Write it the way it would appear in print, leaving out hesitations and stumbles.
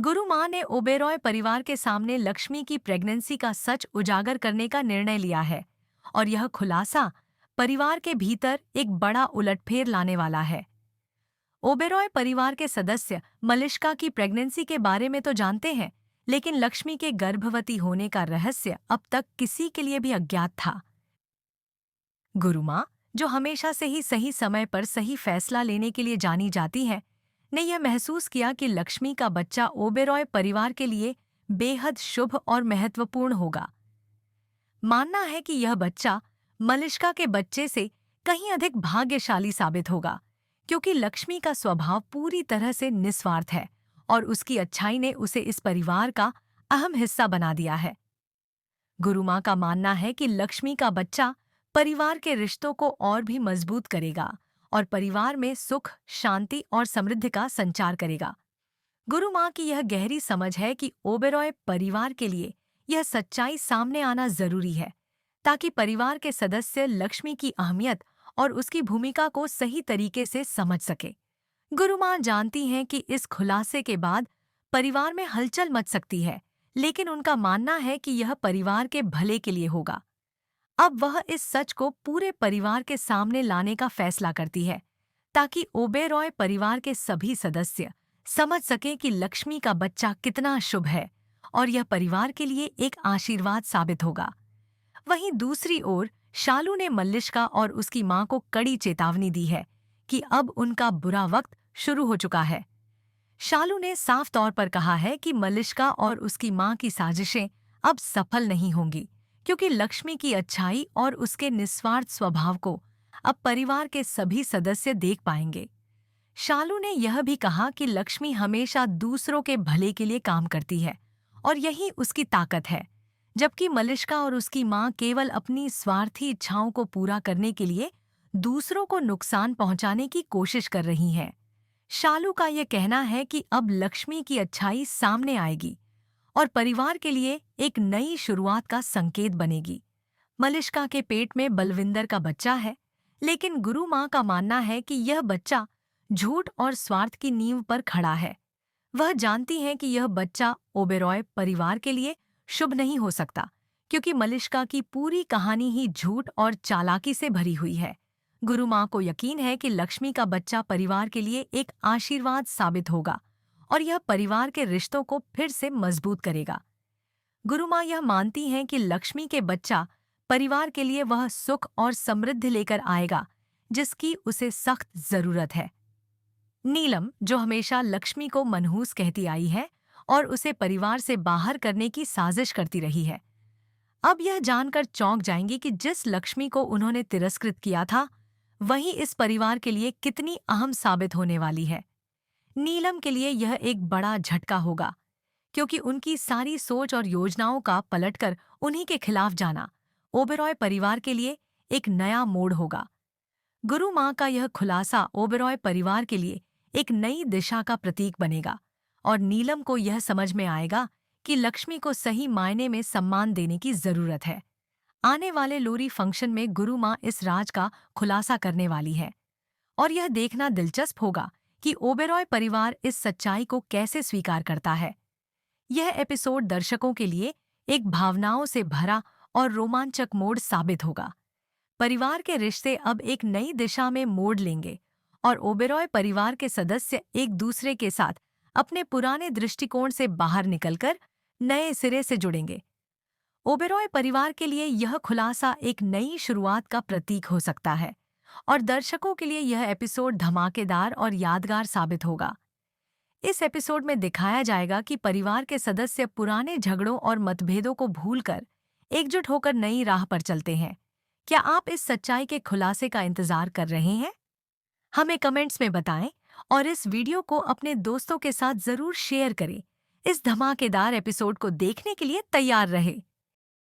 गुरु माँ ने ओबेरॉय परिवार के सामने लक्ष्मी की प्रेगनेंसी का सच उजागर करने का निर्णय लिया है और यह खुलासा परिवार के भीतर एक बड़ा उलटफेर लाने वाला है। ओबेरॉय परिवार के सदस्य मलिष्का की प्रेगनेंसी के बारे में तो जानते हैं, लेकिन लक्ष्मी के गर्भवती होने का रहस्य अब तक किसी के लिए भी अज्ञात था। गुरु माँ, जो हमेशा से ही सही समय पर सही फैसला लेने के लिए जानी जाती है, ने यह महसूस किया कि लक्ष्मी का बच्चा ओबेरॉय परिवार के लिए बेहद शुभ और महत्वपूर्ण होगा। मानना है कि यह बच्चा मलिष्का के बच्चे से कहीं अधिक भाग्यशाली साबित होगा, क्योंकि लक्ष्मी का स्वभाव पूरी तरह से निस्वार्थ है और उसकी अच्छाई ने उसे इस परिवार का अहम हिस्सा बना दिया है। गुरु माँ का मानना है कि लक्ष्मी का बच्चा परिवार के रिश्तों को और भी मजबूत करेगा और परिवार में सुख, शांति और समृद्धि का संचार करेगा। गुरु माँ की यह गहरी समझ है कि ओबेरॉय परिवार के लिए यह सच्चाई सामने आना जरूरी है, ताकि परिवार के सदस्य लक्ष्मी की अहमियत और उसकी भूमिका को सही तरीके से समझ सके। गुरु माँ जानती हैं कि इस खुलासे के बाद परिवार में हलचल मच सकती है, लेकिन उनका मानना है कि यह परिवार के भले के लिए होगा। अब वह इस सच को पूरे परिवार के सामने लाने का फैसला करती है, ताकि ओबेरॉय परिवार के सभी सदस्य समझ सकें कि लक्ष्मी का बच्चा कितना शुभ है और यह परिवार के लिए एक आशीर्वाद साबित होगा। वहीं दूसरी ओर शालू ने मल्लिष्का और उसकी मां को कड़ी चेतावनी दी है कि अब उनका बुरा वक्त शुरू हो चुका है। शालू ने साफ तौर पर कहा है कि मल्लिष्का और उसकी मां की साजिशें अब सफल नहीं होंगी, क्योंकि लक्ष्मी की अच्छाई और उसके निस्वार्थ स्वभाव को अब परिवार के सभी सदस्य देख पाएंगे। शालू ने यह भी कहा कि लक्ष्मी हमेशा दूसरों के भले के लिए काम करती है और यही उसकी ताकत है, जबकि मलिष्का और उसकी मां केवल अपनी स्वार्थी इच्छाओं को पूरा करने के लिए दूसरों को नुकसान पहुंचाने की कोशिश कर रही हैं। शालू का यह कहना है कि अब लक्ष्मी की अच्छाई सामने आएगी और परिवार के लिए एक नई शुरुआत का संकेत बनेगी। मलिष्का के पेट में बलविंदर का बच्चा है, लेकिन गुरु माँ का मानना है कि यह बच्चा झूठ और स्वार्थ की नींव पर खड़ा है। वह जानती हैं कि यह बच्चा ओबेरॉय परिवार के लिए शुभ नहीं हो सकता, क्योंकि मलिष्का की पूरी कहानी ही झूठ और चालाकी से भरी हुई है। गुरु माँ को यकीन है कि लक्ष्मी का बच्चा परिवार के लिए एक आशीर्वाद साबित होगा और यह परिवार के रिश्तों को फिर से मजबूत करेगा। गुरु माँ यह मानती हैं कि लक्ष्मी के बच्चा परिवार के लिए वह सुख और समृद्धि लेकर आएगा जिसकी उसे सख्त जरूरत है। नीलम, जो हमेशा लक्ष्मी को मनहूस कहती आई है और उसे परिवार से बाहर करने की साजिश करती रही है, अब यह जानकर चौंक जाएंगी कि जिस लक्ष्मी को उन्होंने तिरस्कृत किया था, वही इस परिवार के लिए कितनी अहम साबित होने वाली है। नीलम के लिए यह एक बड़ा झटका होगा, क्योंकि उनकी सारी सोच और योजनाओं का पलटकर उन्हीं के खिलाफ जाना ओबेरॉय परिवार के लिए एक नया मोड़ होगा। गुरु माँ का यह खुलासा ओबेरॉय परिवार के लिए एक नई दिशा का प्रतीक बनेगा और नीलम को यह समझ में आएगा कि लक्ष्मी को सही मायने में सम्मान देने की जरूरत है। आने वाले लोरी फंक्शन में गुरु माँ इस राज का खुलासा करने वाली है और यह देखना दिलचस्प होगा कि ओबेरॉय परिवार इस सच्चाई को कैसे स्वीकार करता है। यह एपिसोड दर्शकों के लिए एक भावनाओं से भरा और रोमांचक मोड़ साबित होगा। परिवार के रिश्ते अब एक नई दिशा में मोड़ लेंगे और ओबेरॉय परिवार के सदस्य एक दूसरे के साथ अपने पुराने दृष्टिकोण से बाहर निकलकर नए सिरे से जुड़ेंगे। ओबेरॉय परिवार के लिए यह खुलासा एक नई शुरुआत का प्रतीक हो सकता है और दर्शकों के लिए यह एपिसोड धमाकेदार और यादगार साबित होगा। इस एपिसोड में दिखाया जाएगा कि परिवार के सदस्य पुराने झगड़ों और मतभेदों को भूलकर एकजुट होकर नई राह पर चलते हैं। क्या आप इस सच्चाई के खुलासे का इंतजार कर रहे हैं? हमें कमेंट्स में बताएं और इस वीडियो को अपने दोस्तों के साथ जरूर शेयर करें। इस धमाकेदार एपिसोड को देखने के लिए तैयार रहें।